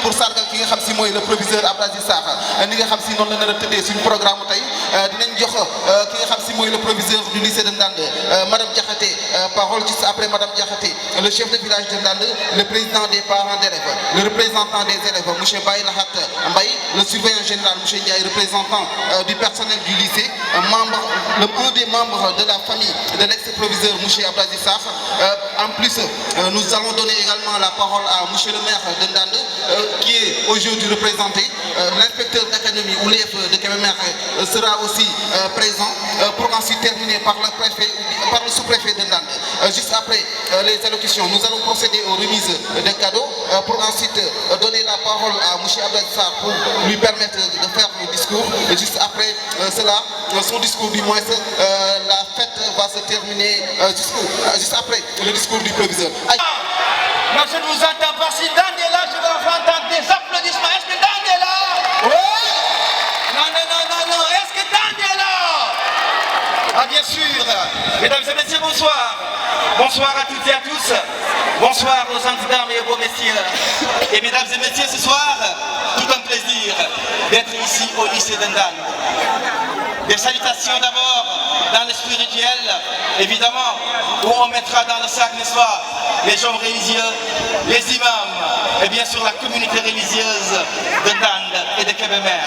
pour sargal ki nga xam si mooy le proviseur Abdou Aziz Sarr ni nga xam si noonu la nar a tëddee suñu programme tey dinañ jox ki nga xam si mooy le proviseur du lycée de Ndande madame Diakhaté parole juste après madame Diakhaté le chef de village de Ndande le président des parents d'élèves le représentant des élèves monsieur Baye Lahat Mbaye le surveillant général monsieur Ndiaye représentant du personnel du lycée un des membres de la famille de l'ex-proviseur monsieur Abdou Aziz Sarr. En plus nous allons donner également la parole à monsieur le maire de Ndande qui est aujourd'hui représenté. L'inspecteur d'académie ou l'EF de Kébémer sera aussi présent pour ensuite terminer par le préfet, par le sous-préfet de Ndande. Juste après les allocutions, nous allons procéder aux remises des cadeaux pour ensuite donner la parole à M. Abdou Aziz Sarr pour lui permettre de faire un discours. Et juste après cela, son discours du moins, la fête va se terminer juste après le discours du proviseur. Moi je ne vous entends pas. Si Ndande est là, je vais entendre des applaudissements. Est-ce que Ndande est là? Oui. Non. Est-ce que Ndande est là? Ah bien sûr. Mesdames et messieurs, bonsoir. Bonsoir à toutes et à tous. Bonsoir aux grandes dames et aux beaux messieurs. Et mesdames et messieurs, ce soir, tout un plaisir d'être ici au lycée de Ndande. Des salutations d'abord dans le spirituel, évidemment, où on mettra dans le sac, n'est-ce pas, les gens religieux, les imams, et bien sûr la communauté religieuse de Ndande et de Kébémer.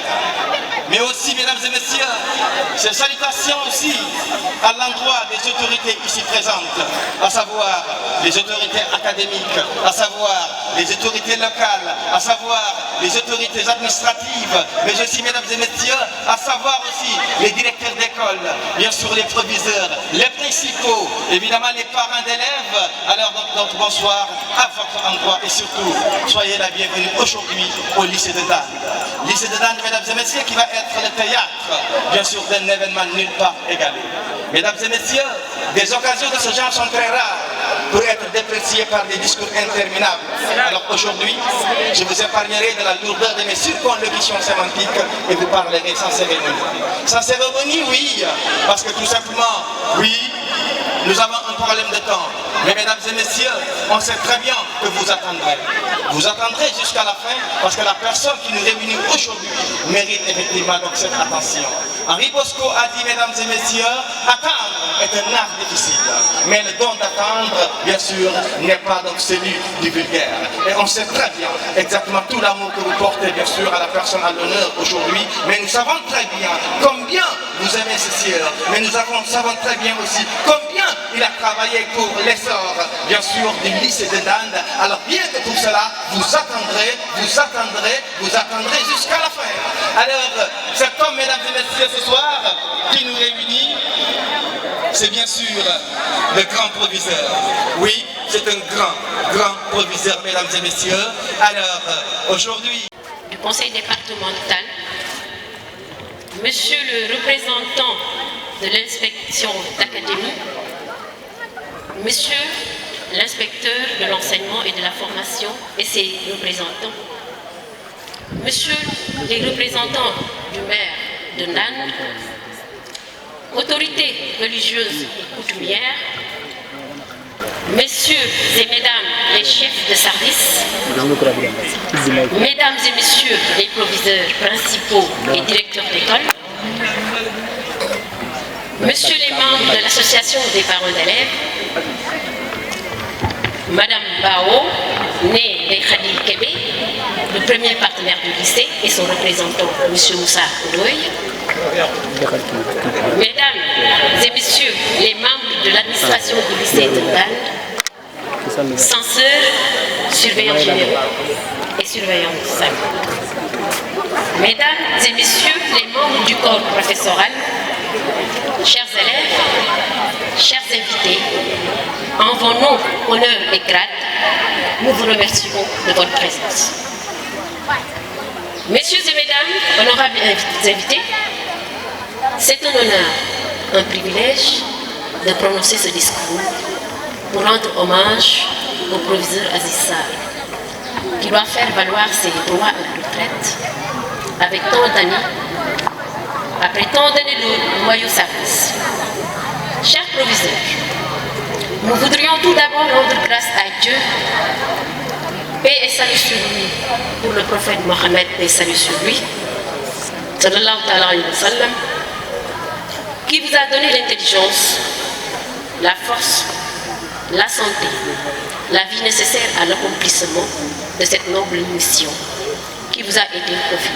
Mais aussi, mesdames et messieurs, ces salutations aussi à l'endroit des autorités ici présentes, à savoir les autorités académiques, à savoir les autorités locales, à savoir les autorités administratives, mais aussi, mesdames et messieurs, à savoir aussi les directeurs d'école, bien sûr les proviseurs, les principaux, évidemment les parents d'élèves. Alors donc bonsoir à votre endroit et surtout, soyez la bienvenue aujourd'hui au lycée de Ndande. Lycée de Ndande, mesdames et messieurs, qui va être le théâtre, bien sûr, d'un événement nulle part égalé. Mesdames et messieurs, des occasions de ce genre sont très rares pour être dépréciées par des discours interminables. Alors aujourd'hui, je vous épargnerai de la lourdeur de mes circonlocutions sémantiques et vous parlerai sans cérémonie. Sans cérémonie, oui, parce que tout simplement, oui, nous avons un problème de temps. Mais mesdames et messieurs, on sait très bien que vous attendrez. Vous attendrez jusqu'à la fin parce que la personne qui nous réunit aujourd'hui mérite effectivement donc cette attention. Henri Bosco a dit, mesdames et messieurs, attendre est un art difficile. Mais le don d'attendre, bien sûr, n'est pas donc celui du vulgaire. Et on sait très bien exactement tout l'amour que vous portez, bien sûr, à la personne à l'honneur aujourd'hui. Mais nous savons très bien combien vous aimez ce ciel. Mais nous savons très bien aussi combien il a travaillé pour l'essor, bien sûr, du lycée de Ndande. Alors bien que pour cela, vous attendrez jusqu'à la fin. Alors, cet homme, mesdames et messieurs, ce soir, qui nous réunit, c'est bien sûr le grand proviseur. Oui, c'est un grand proviseur, mesdames et messieurs. Alors, aujourd'hui... Du conseil départemental, monsieur le représentant de l'inspection d'académie, monsieur l'inspecteur de l'enseignement et de la formation et ses représentants, monsieur les représentants du maire de Ndande, autorités religieuses et coutumières, messieurs et mesdames les chefs de service, mesdames et messieurs les proviseurs principaux et directeurs d'école, messieurs les membres de l'association des parents d'élèves, madame Bao, née des Khadi Kébé, le premier partenaire du lycée et son représentant, monsieur Moussa Oudoy, mesdames et messieurs les membres de l'administration du lycée de Ndande, censeurs, surveillants généraux et surveillants de salle, mesdames et messieurs les membres du corps professoral, chers élèves, chers invités, en vos noms, honneurs et grades, nous vous remercions de votre présence. Messieurs et mesdames, honorables invités, c'est un honneur, un privilège de prononcer ce discours pour rendre hommage au proviseur Aziz Sarr, qui doit faire valoir ses droits à la retraite avec tant d'années, après tant d'années de loyaux services. Chers proviseurs, nous voudrions tout d'abord rendre grâce à Dieu Paix et salut sur lui, pour le prophète Mohammed, paix et salut sur lui, sallallahu alayhi wa sallam, qui vous a donné l'intelligence, la force, la santé, la vie nécessaire à l'accomplissement de cette noble mission qui vous a été confiée.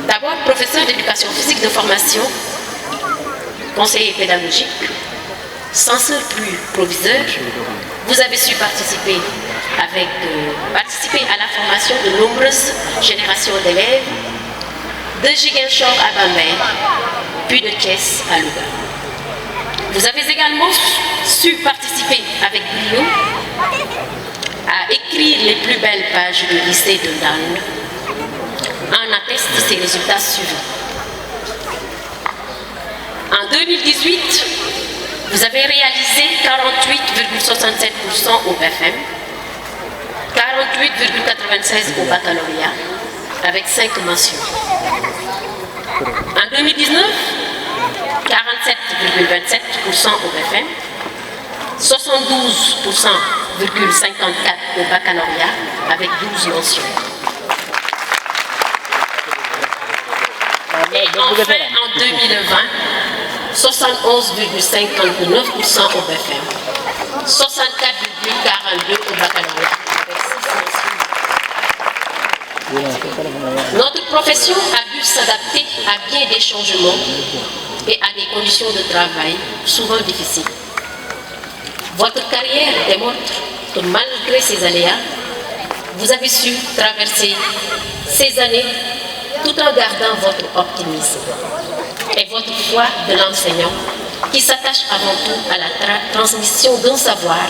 D'abord, professeur d'éducation physique de formation, conseiller pédagogique, censeur plus proviseur, vous avez su participer à la formation de nombreuses générations d'élèves, de Ziguinchor à Bambey, puis de Thiès à Louga. Vous avez également su participer avec brio à écrire les plus belles pages du lycée de Ndande. En attestent ces résultats suivants. En 2018, vous avez réalisé 48,67% au BFM, 48,96% au baccalauréat, avec 5 mentions. En 2019, 47,27% au BFM, 72,54% au baccalauréat, avec 12 mentions. Et enfin, en 2020, 71,59% au BFM, 64,42% au baccalauréat, avec 6 mentions. Notre profession a dû s'adapter à bien des changements et à des conditions de travail souvent difficiles. Votre carrière démontre que malgré ces aléas, vous avez su traverser ces années tout en gardant votre optimisme et votre foi de l'enseignant qui s'attache avant tout à la transmission d'un savoir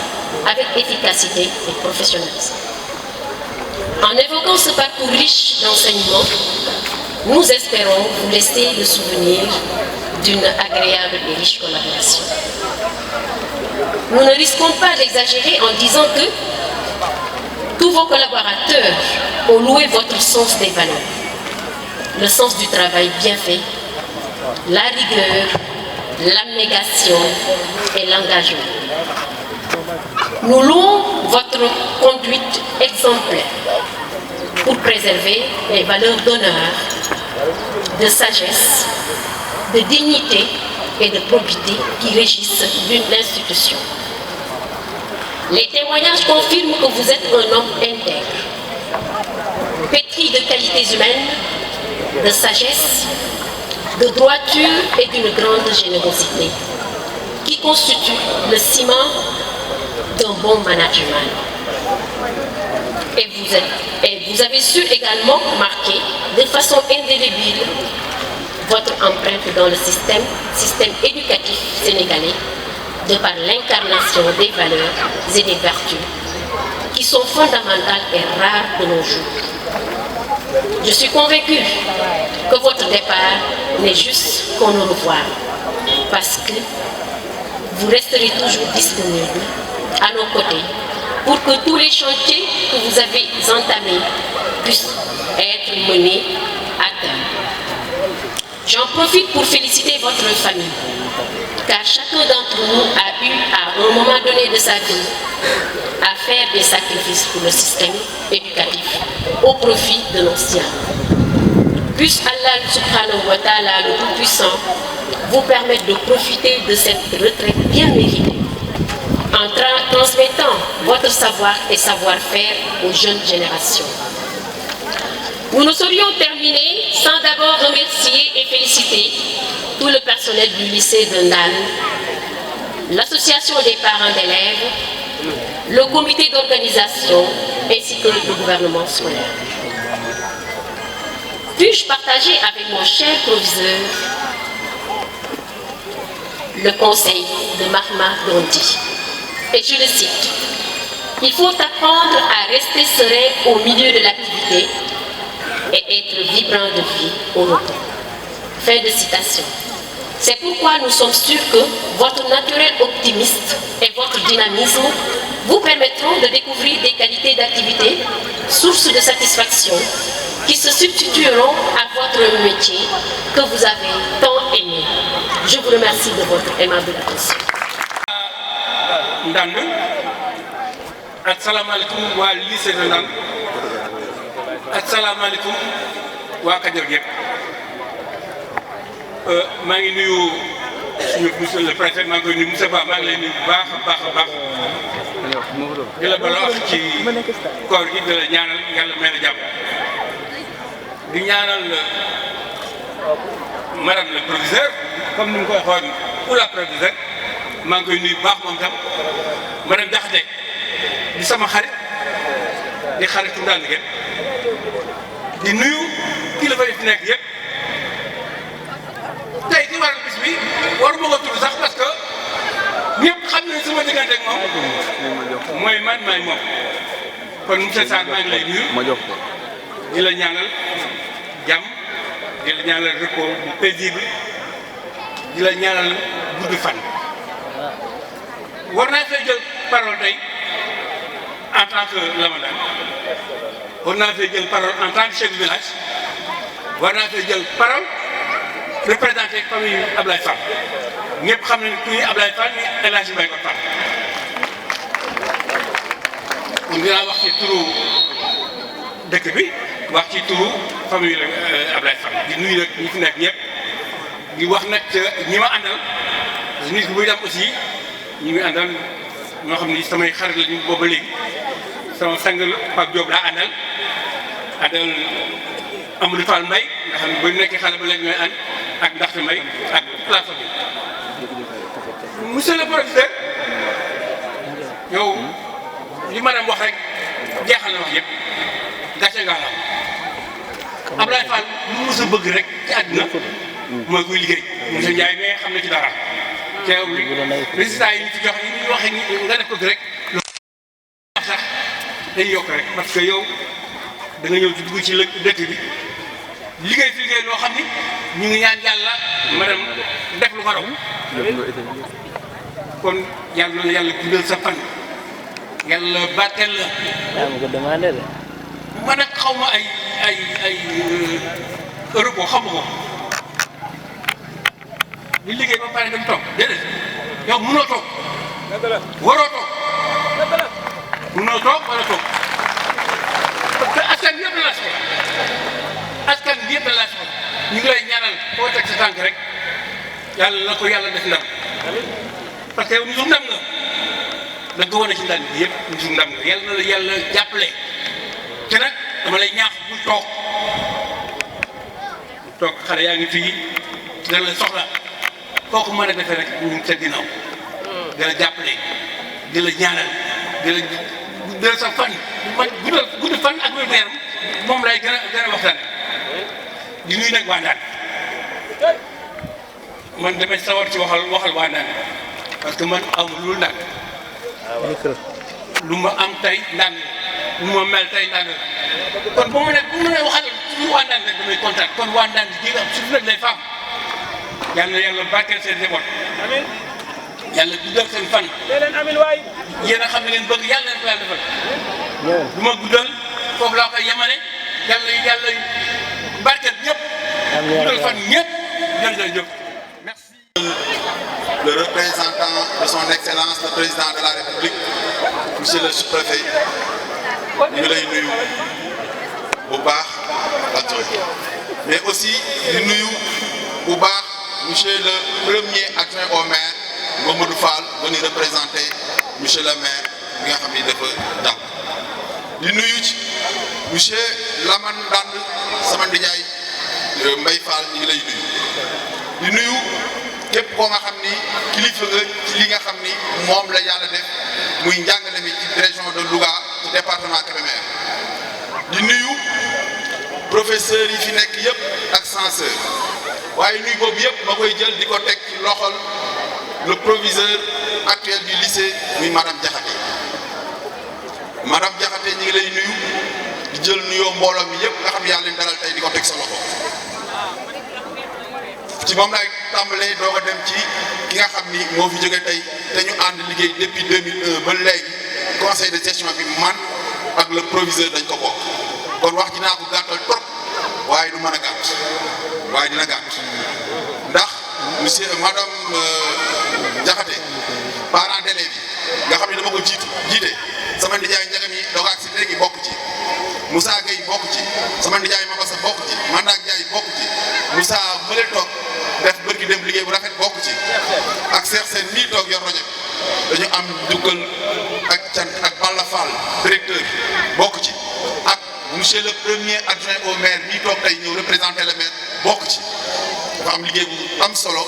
avec efficacité et professionnalisme. En évoquant ce parcours riche d'enseignement, nous espérons vous laisser le souvenir d'une agréable et riche collaboration. Nous ne risquons pas d'exagérer en disant que tous vos collaborateurs ont loué votre sens des valeurs, le sens du travail bien fait, la rigueur, l'abnégation et l'engagement. Nous louons votre conduite exemplaire pour préserver les valeurs d'honneur, de sagesse, de dignité et de probité qui régissent l'institution. Les témoignages confirment que vous êtes un homme intègre, pétri de qualités humaines, de sagesse, de droiture et d'une grande générosité, qui constitue le ciment d'un bon management. Et vous avez su également marquer de façon indélébile votre empreinte dans le système éducatif sénégalais de par l'incarnation des valeurs et des vertus qui sont fondamentales et rares de nos jours. Je suis convaincue que votre départ n'est juste qu'on au revoir, parce que vous resterez toujours disponible à nos côtés pour que tous les chantiers que vous avez entamés puissent être menés à terme. J'en profite pour féliciter votre famille, car chacun d'entre nous a eu à un moment donné de sa vie à faire des sacrifices pour le système éducatif au profit de nos siens. Puisse Allah subhanahu wa ta'ala, le Tout-Puissant, vous permettre de profiter de cette retraite bien méritée en transmettant votre savoir et savoir-faire aux jeunes générations. Nous ne saurions terminer sans d'abord remercier et féliciter tout le personnel du lycée de Ndande, l'association des parents d'élèves, le comité d'organisation ainsi que le gouvernement scolaire. Puis-je partager avec mon cher proviseur le conseil de Mahatma Gandhi? Et je le cite: il faut apprendre à rester serein au milieu de l'activité et être vibrant de vie au repos. Fin de citation. C'est pourquoi nous sommes sûrs que votre naturel optimiste et votre dynamisme vous permettront de découvrir des qualités d'activité, sources de satisfaction, qui se substitueront à votre métier que vous avez tant aimé. Je vous remercie de votre aimable attention. Ndande asalaamaaleykum waa lycée de Ndande asalaamaaleykum waa Kajoor yëpp maa ngi nuyu suñu monsieur le préfet maa ngi koy nuyu Moussa Ba maa ngi lay nuyu bu baax a baax a baax di la baloo ci koor gi di la ñaanal yàlla may la jàmm di ñaanal madame le proviseur comme ni mu ko waxoon ou la proviseur maa ngi koy nuyu bu baax moom tam madame Diakhaté di sama xarit di xaritu Ndande gi di nuyu kilifa yi fi nekk yëpp tey ki waral bis bi waruma ko tudd sax parce que ñëpp xam nañ sama diggante ak moom mooy man maay moom kon monsieur Sarr maa ngi lay nuyu di la ñaanal jàmm di la ñaanal repos bu paisible di la ñaanal gudd fan war naa fay jël parole tey en tant que Lamandan war naa fay jël parole en tant que chef de village war naa fay jël parole représenté famille Ablaye Fall ñëpp xam nañ kuy Ablaye Fall ni El Hadji Mbaye ko Fall kon dinaa wax ci turu dëkk bi wax ci turu famille Ablaye Fall di nuyu nag ñi fi nekk ñëpp di wax nag ñi ma àndal nit buy dem aussi ñi muy àndal ñoo xam ni samay xarit la ñu booba léegi sama sang Pape Diop laa àndal Amadou Fall Mbaye nga xam ne bu nekkee xale ba léegi ñooy ànd ak ndaxte Mbaye ak place bi monsieur le professeur yow li ma dem wax rek jeexal na wax yëpp gàcce ngaa la Ablaye Fall lu mu mës a bëgg rek ci àddina mooy kuy liggéey monsieur Ndiaye mais xam na ci dara teew résultat yi ñu ci jox yi ñu waxee nga def ko rek loolu sax dañuy yokk rek parce que yow da nga ñëw ci dugg ci dëkk bi liggéey fi liggéey loo xam ni ñu ngi ñaan yàlla madame def lu ko raw kon yàlla na yàlla guddal sa fan yàlla barkeel la. yaa ma ko demandé de. man nag xaw ma ay Europe boo xamu ko di liggéey ba pare dem toog déedéet yow mënoo toog waroo toog mënoo toog wala toog parce que askan bi yëpp la soxla askan bi yëpp la soxla ñu ngi lay ñaanal foo teg sa tànk rek yàlla na ko yàlla def ndam parce que yow nitu ndam nga da nga ko wane ci ndam bi yëpp nitu ndam nga yàlla na la yàlla jàppale te nag dama lay ñaax bul toog xale yaa ngi fii dina la soxla kooku mën a defee rek ñu ngi sa ginnaaw di la jàppale di la ñaanal di la guddal sa fan man gudd fan ak wér gu yaram moom lay gën a waxtaan di nuyu nag waa Ndande man damay sawar ci waxal waa Ndande parce que man amul lu Ndande lu ma am tey Ndande lu ma mel tey Ndande kon bu mu ne waxal suñu waa Ndande rek damay kontaan kon waa Ndande ji nga surtout nag les femmes yàlla barkeel seen njaboot yàlla guddal seen fan yéen a xam ne ngeen bëgg yàlla leen ko yàlla defal du ma guddal foofu laa koy yemale yàlla barkeel ñëpp guddal fan ñëpp jërëjëf merci. Le représentant de son excellence le président de la République monsieur le sous-préfet ñu ngi lay nuyu bu baax mais aussi di nuyu bu baax monsieur le premier adjoint au maire Mamadou Fall venu représenter monsieur le maire bi nga xam ni dafa dal di nuyu ci monsieur Lamane Ndande sama ndijaay Mbaye Fall ñu ngi lay nuyu di nuyu képp koo nga xam ni kilifa nga ci li nga xam ni moom la yàlla def muy njàngale mi ci région de Louga ci département Kébémer di nuyu professeurs yi fi nekk yëpp ak censeurs waaye nuyu boobu yëpp ma koy jël di ko teg ci loxol le proviseur actuel du lycée muy madame Diakhaté ñi ngi lay nuyu di jël nuyoo mbooloo mi yëpp nga xam yàlla leen dalal tey di ko teg sa loxo ci moom laay tàmbalee doog a dem ci ki nga xam ni moo fi jóge tey te ñu ànd liggéey depuis 2001 ba léegi conseil de gestion bi man ak le proviseur dañ ko bokk kon wax ji naa ko gàttal trop waaye du mën a gàtt waaye dina gàtt ndax monsieur madame Diakhaté parents d'élèves yi nga xam ne dama ko jiite sama ndijaay njagam yi doog ak si léegi bokk ci Moussa Gueye bokk ci sama ndijaay Mabassa bokk ci Mandak Ndiaye bokk ci Moussa mële toog def bërki dem liggéey bu rafet bokk ci ak Cheikh Sène nii toog yor rajo dañu am dugal ak cant ak Balla Fall directeur bokk ci ak monsieur le premier adjoint au maire mii toog tey ñëw représenter le maire bokk ci dafa am liggéey bu am solo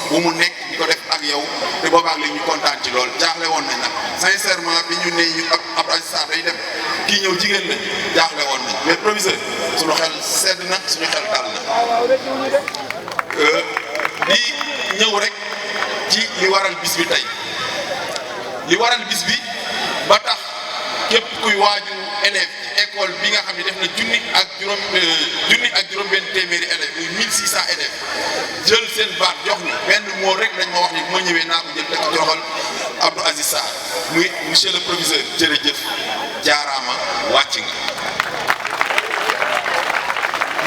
bu mu nekk di ko def ak yow te boobaag léegi ñu kontaan ci lool jaaxle woon nañ nag sincèrement bi ñu ne ñu ab Aziz Sarr day dem kii ñëw jigéen la jaaxle woon nañ mais proviseur suñu xel sedd na suñu xel dal na di ñëw rek ci li waral bis bi tey li waral bis bi ba tax képp kuy waaju élève ci école bi nga xam ne def na junni ak juróom benn téeméeri élèves muy 1600 élèves jël seen baat jox ñu benn moo rek lañ ma wax ni bu ma ñëwee naa ko jël teg ci loxol Abdou Aziz Sarr muy monsieur le proviseur jërëjëf jaaraama wàcc nga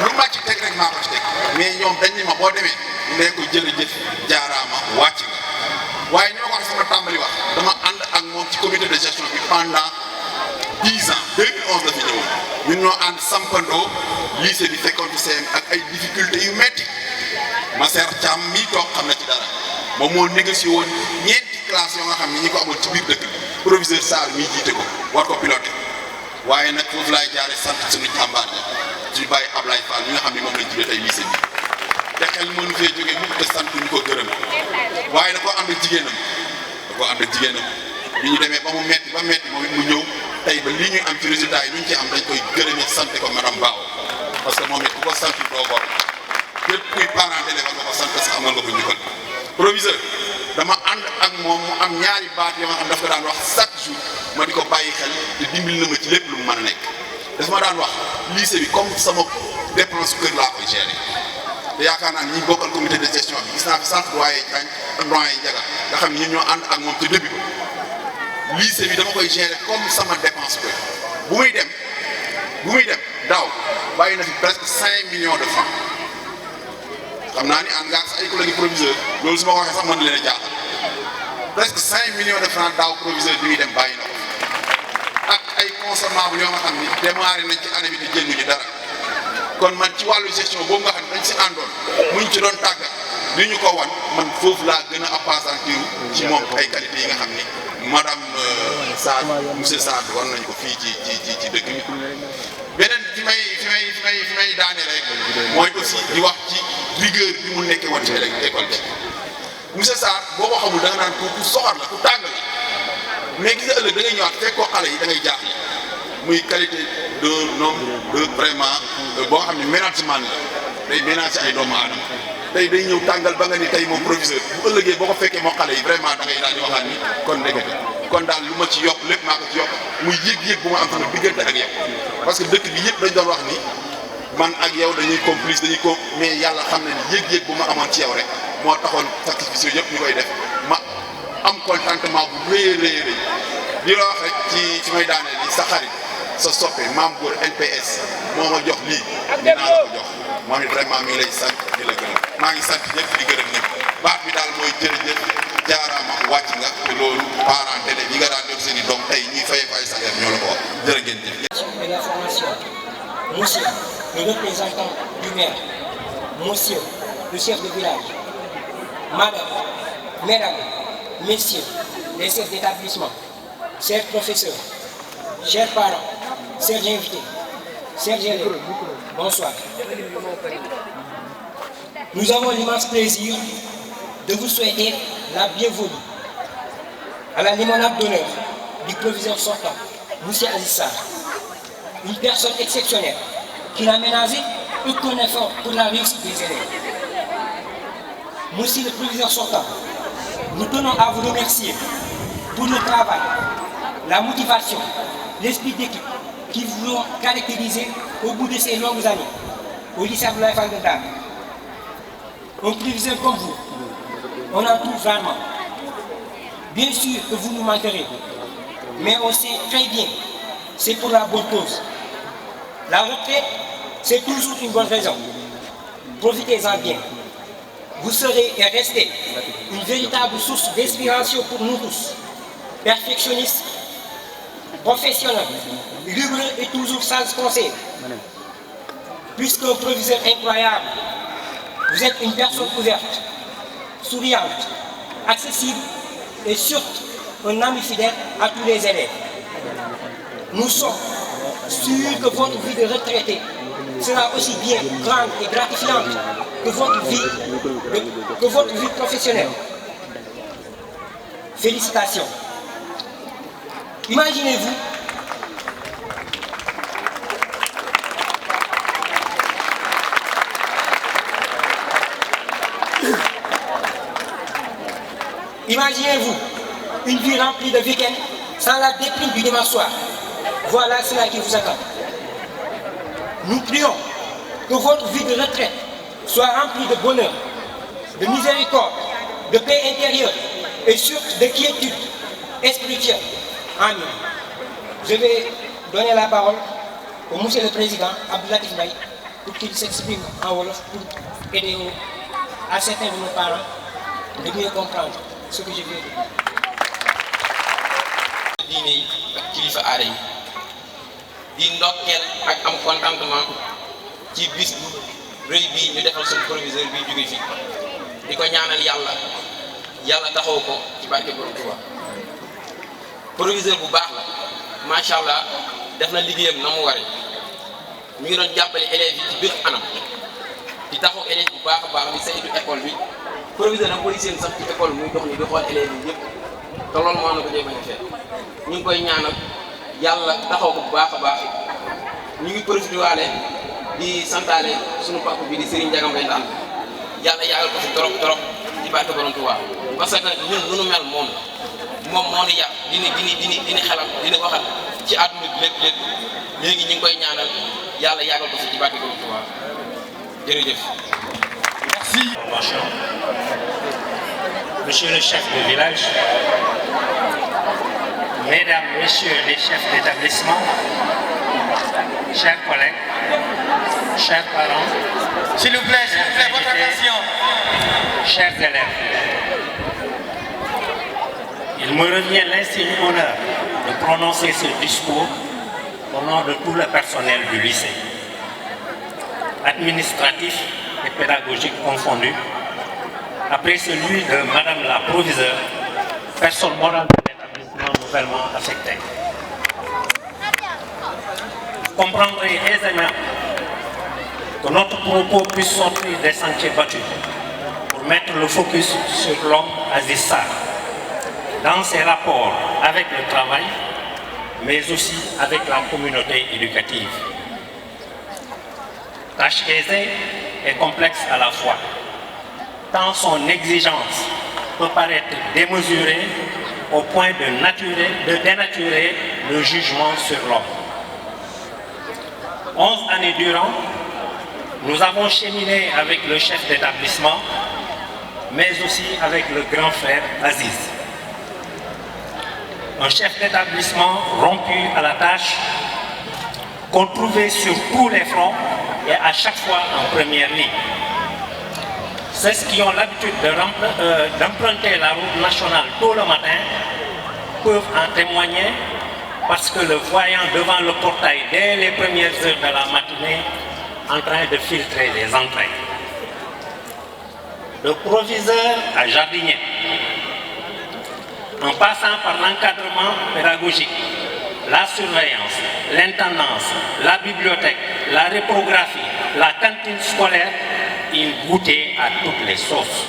lu ma ci teg rek maa ko ci teg mais ñoom dañ ni ma boo demee nee ko jërëjëf jaaraama wàcc nga waaye ñoo ko wax sama tàmbali wax dama ànd ak moom ci comité de gestion bi pendant 10 ans 2011 la fi ñëwoon ñun ñoo ànd sampandoo lycée bi fekkoon fi CM ak ay difficultés yu metti Masser Thiam mii toog xam na ci dara moom moo négocié woon ñeenti classe yoo nga xam ne ñi ko amoon ci biir dëkk proviseur Sarr mii jiite ko war ko piloté waaye nag foofu laay jaare sant suñu jàmbaar ja suñu bàyyi Ablaye Fall mi nga xam ne moom lañ tuddee tey lycée bi te xel mënu fee jógee mu te sant ñu ko gërëm waaye da koo ànd ak jigéenam bi ñu demee ba mu metti moom it mu ñëw tey ba lii ñuy am ci résultat yi lu ñu ci am dañ koy gërëmee sant ko madame Bao parce que moom it ku ko sant doo bor képp kuy parent d'élève nga ko sant sax amal nga ko njukkal proviseur dama ànd ak moom mu am ñaari baat yoo nga xam daf ko daan wax chaque jour ma di ko bàyyi xel te dimbil na ma ci lépp lu mu mën a nekk daf ma daan wax lycée bi comme sama dépense kër laa koy gérer te yaakaar naa ñi bokkal comité de gestion bi gis naa fi sant doyen Diagne ak doyen Ndiaga nga xam ne ñun ñoo ànd ak moom te début ko lycée bi dama koy gérer comme sama dépense kër bu muy dem daaw bàyyi na fi presque 5 millions de francs xam naa ni ànd nga ak ay collègues proviseur loolu su ma ko waxee sax mën na leen a jaaxal presque 5 millions de francs daaw proviseur bi muy dem bàyyi na ko ak ay consommables yoo nga xam ni démarré nañ ci année bi di jënduñu dara kon man ci wàllu gestion boobu nga xam ne dañ si àndoon muñ ci doon tàggat li ñu ko wan man foofu laa gën a appesantir ci moom ay qualités yi nga xam ni madame Sarr monsieur Sarr war nañ ko fii ci dëkk bi beneen fi may daane rek mooy aussi di wax ci rigueur bi mu nekkee woon ci école bi monsieur Sarr boo ko xamul da nga naan ku soxor la ku tàng la mais gis nga ëllëg da ngay ñëwaat fekk ko xale yi da ngay jaaxle muy qualité d'un homme de vraiment boo xam ne management la day ménager ay doomu aadama tey day ñëw tàngal ba nga ni tey moom proviseur bu ëllëgee boo ko fekkee moo xale yi vraiment da ngay daal di waxaat ni kon ndekete kon daal lu ma ci yokk lépp maa ko ci yokk muy yëg-yëg bu ma am sama diggante ak yow parce que dëkk bi yëpp dañ doon wax ni man ak yow dañuy complice mais yàlla xam na ni yëg-yëg bu ma amoon ci yow rek moo taxoon sacrifice yooyu yëpp ñu koy def ma am contentement bu rëy a rëy di la wax rek ci may daaneel ni sa xarit sa soppe maam góor NPS moo ma jox lii dinaa la ko jox moom it vraiment mi ngi lay sant di la gërëm maa ngi sant ñëpp di gërëm ñëpp baat bi daal mooy jërëjëf jaaraama wàcc nga te loolu parents d'élèves yi nga daan def seen i doom tey ñuy fayee ko ay salaire ñoo la ko wax jërë ngeen jëf. de l'information, monsieur le représentant du maire, monsieur le chef de village, madame, mesdames, messieurs les chefs d'établissement, chers professeurs, chers parents, chers invités, chers élèves, bonsoir. Nous avons l'immense plaisir de vous souhaiter la bienvenue à la limonade d'honneur du proviseur sortant, M. Aziz Sarr, une personne exceptionnelle qui n'a ménagé aucun effort pour la réussite des élèves. Monsieur le proviseur sortant, nous tenons à vous remercier pour le travail, la motivation, l'esprit d'équipe qui vous ont caractérisé au bout de ces longues années au lycée Abdoulaye Fall de Dakar. Un proviseur comme vous, on en trouve rarement. Bien sûr que vous nous manquerez, mais on sait très bien, c'est pour la bonne cause. La retraite, c'est toujours une bonne raison. Profitez-en bien. Vous serez et restez une véritable source d'inspiration pour nous tous, perfectionnistes professionnel, rigoureux et toujours sans conseil. Puisqu'un proviseur incroyable, vous êtes une personne ouverte, souriante, accessible et surtout un ami fidèle à tous les élèves. Nous sommes sûrs que votre vie de retraité sera aussi bien grande et gratifiante que votre vie professionnelle. Félicitations. Imaginez-vous une vie remplie de week-ends sans la déprime du dimanche soir. Voilà cela qui vous attend. Nous prions que votre vie de retraite soit remplie de bonheur, de miséricorde, de paix intérieure et surtout de quiétude spirituelle. Amen. Je vais donner la parole au Monsieur le Président Abdou Latif Ndiaye pour qu'il s'exprime en Wolof pour aider à certains de nos parents de mieux comprendre ce que je viens de dire. diine yi ak kilifa aada yi di ndokkeel ak am contentement ci bis bu rëy bii ñu defal suñu proviseur bi jóge fii di ko ñaanal yàlla taxaw ko ci barke Borom Tuuba proviseur bu baax la macha allah def na liggéeyam na mu waree mi ngi doon jàppale élèves yi ci bépp anam di taxaw élèves bu baax a baax di saytu école bi proviseur nag booy seen sax ci école muy dox ni di xool élèves yi yëpp te loolu moo na ko jéem a defee ñu ngi koy ñaanal yàlla taxaw ko bu baax a baax ñu ngi profité waale di santaale sunu papa bi di Serigne Ndiaga Mbaye Ndane yàlla yàggal ko fi trop ci barke Borom Tuuba parce que ñun lu nu mel moom moo ni yàq dini xelal dini waxal ci àdduna bi lépp léegi ñu ngi koy ñaanal yàlla yàggal ko fi ci barke Borom Tuuba jërëjëf. Merci. Monsieur le chef de village, Mesdames, Messieurs les chefs d'établissement, chers collègues, chers parents, S'il vous plaît, votre attention. chers élèves, il me revient l'insigne honneur de prononcer ce discours au nom de tout le personnel du lycée, administratif et pédagogique confondus, après celui de Madame la Proviseure, personne morale de l'établissement nouvellement affecté. Vous comprendrez aisément que notre propos puisse sortir des sentiers battus pour mettre le focus sur l'homme Aziz Sarr, dans ses rapports avec le travail, mais aussi avec la communauté éducative. Tâche aisée et complexe à la fois, tant son exigence peut paraître démesurée au point de dénaturer le jugement sur l'homme. 11 années durant, nous avons cheminé avec le chef d'établissement, mais aussi avec le grand frère Aziz. Un chef d'établissement rompu à la tâche, qu'on trouvait sur tous les fronts et à chaque fois en première ligne. Ceux qui ont l'habitude d'emprunter la route nationale tôt le matin peuvent en témoigner parce que le voyant devant le portail dès les premières heures de la matinée en train de filtrer les entrées. De proviseur à jardinier, en passant par l'encadrement pédagogique, la surveillance, l'intendance, la bibliothèque, la reprographie, la cantine scolaire, il goûtait à toutes les sauces.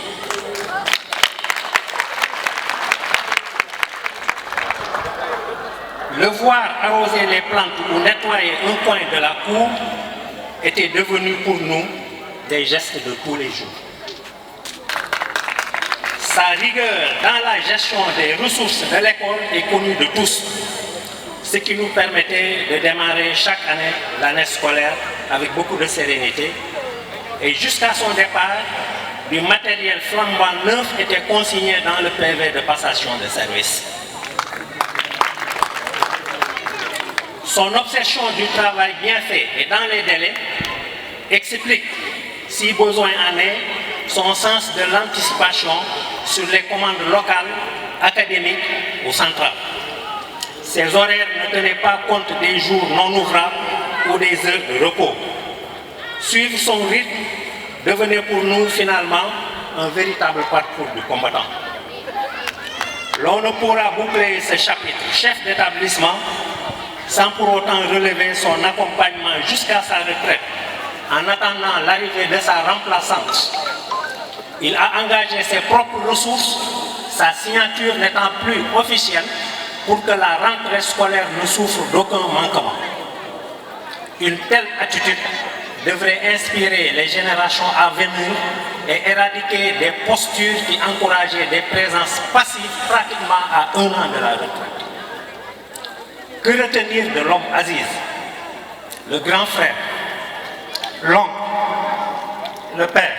Le voir arroser les plantes ou nettoyer un coin de la cour était devenu pour nous des gestes de tous les jours. Sa rigueur dans la gestion des ressources de l'école est connue de tous, ce qui nous permettait de démarrer chaque année l'année scolaire avec beaucoup de sérénité. Et jusqu'à son départ, du matériel flambant neuf était consigné dans le PV de passation de service. Son obsession du travail bien fait et dans les délais explique, si besoin en est, son sens de l'anticipation sur les commandes locales, académiques ou centrales. Ces horaires ne tenaient pas compte des jours non ouvrables ou des heures de repos. Suivre son rythme devenait pour nous finalement un véritable parcours du combattant. L'on ne pourra boucler ce chapitre chef d'établissement sans pour autant relever son accompagnement jusqu'à sa retraite en attendant l'arrivée de sa remplaçante. Il a engagé ses propres ressources, sa signature n'étant plus officielle pour que la rentrée scolaire ne souffre d'aucun manquement. Une telle attitude devrait inspirer les générations à venir et éradiquer des postures qui encourageaient des présences passives pratiquement à 1 an de la retraite. Que retenir de l'homme Aziz, le grand frère, l'oncle, le père?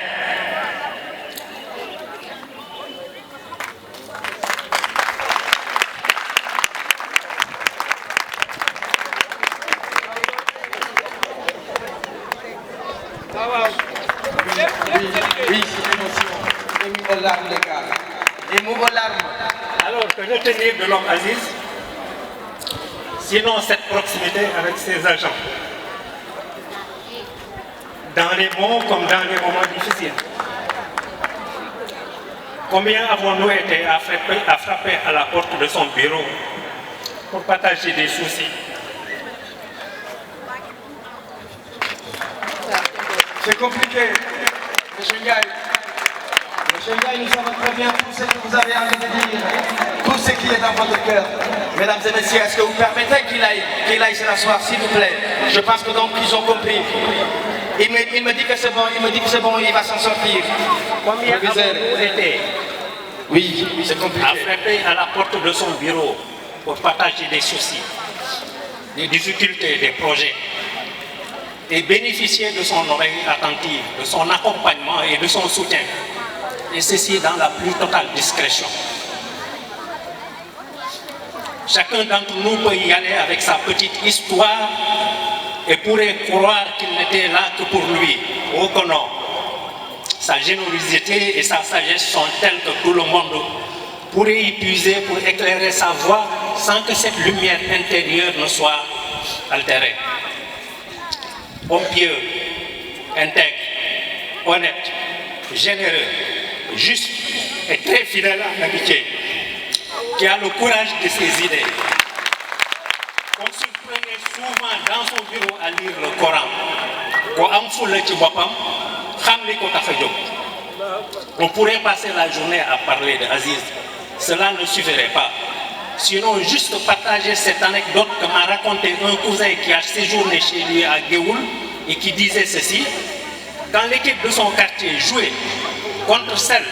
Oui, c'est l'émotion. Les mots larmes. Alors, que retenir de l'homme Aziz, sinon cette proximité avec ses agents, dans les bons comme dans les moments difficiles. Combien avons-nous été à frapper à la porte de son bureau pour partager des soucis? C'est compliqué. Monsieur Ndiaye. Monsieur Ndiaye, nous savons très bien tout ce que vous avez envie de dire, tout ce qui est dans votre cœur. Mesdames et messieurs, est-ce que vous permettez qu'il aille se rasseoir, s'il vous plaît? Je pense que donc ils ont compris. Il me dit que c'est bon, il va s'en sortir. Combien avons-nous été Oui, c'est compliqué. à frapper à la porte de son bureau pour partager des soucis, des difficultés, des projets, et bénéficier de son oreille attentive, de son accompagnement et de son soutien, et ceci dans la plus totale discrétion. Chacun d'entre nous peut y aller avec sa petite histoire et pourrait croire qu'il n'était là que pour lui. Oh que non! Sa générosité et sa sagesse sont telles que tout le monde pourrait y puiser pour éclairer sa voie sans que cette lumière intérieure ne soit altérée. Homme pieux, intègre, honnête, généreux, juste et très fidèle à l'amitié, qui a le courage de ses idées. On surprenait souvent dans son bureau à lire le Coran. On pourrait passer la journée à parler d'Aziz. Cela ne suffirait pas. Sinon, juste partager cette anecdote que m'a raconté un cousin qui a séjourné chez lui à Géoul et qui disait ceci: quand l'équipe de son quartier jouait contre celle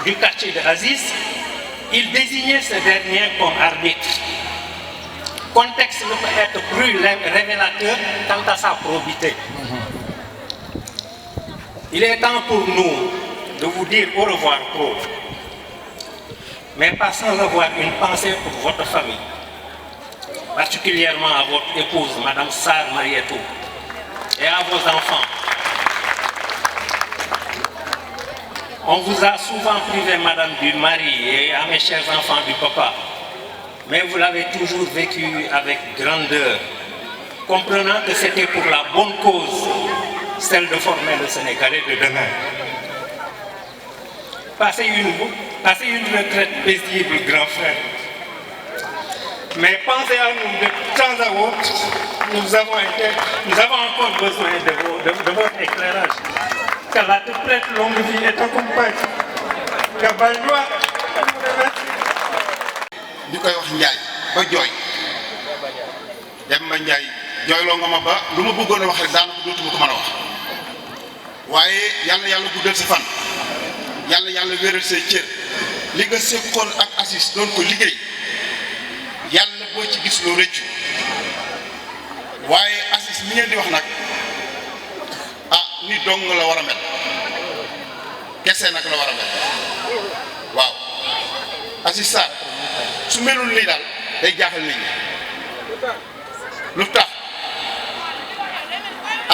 du quartier d'Aziz, il désignait ce dernier comme arbitre. Contexte ne peut être plus révélateur quant à sa probité. Il est temps pour nous de vous dire au revoir pro, mais pas sans avoir une pensée pour votre famille, particulièrement à votre épouse, Madame Sarr Marietou, et à vos enfants. On vous a souvent privé, Madame, du mari et à mes chers enfants du papa, mais vous l'avez toujours vécu avec grandeur, comprenant que c'était pour la bonne cause, celle de former le Sénégalais de demain. Passez une retraite paisible, grand frère. Mais pensez à nous de temps à autre, nous avons encore besoin de votre éclairage. Qu'Allah te prête longue vie et t'accompagne. Que Baldois nous remercie. ñu koy wax Njaay ba jooy dem ba Njaay jooyloo nga ma ba lu ma bëggoon a wax rek daanaka dootuma ko mën a wax waaye yàlla yàlla guddal sa fan yàlla yàlla wéral say cër li nga sekkoon ak Aziz doon ko liggéey yàlla boo ci gis loo rëccu waaye Aziz mi ngeen di wax nag ah ni dong la war a mel kese nag la war a mel waaw Aziz Sarr su melul nii daal day jaaxal nit ñi lu tax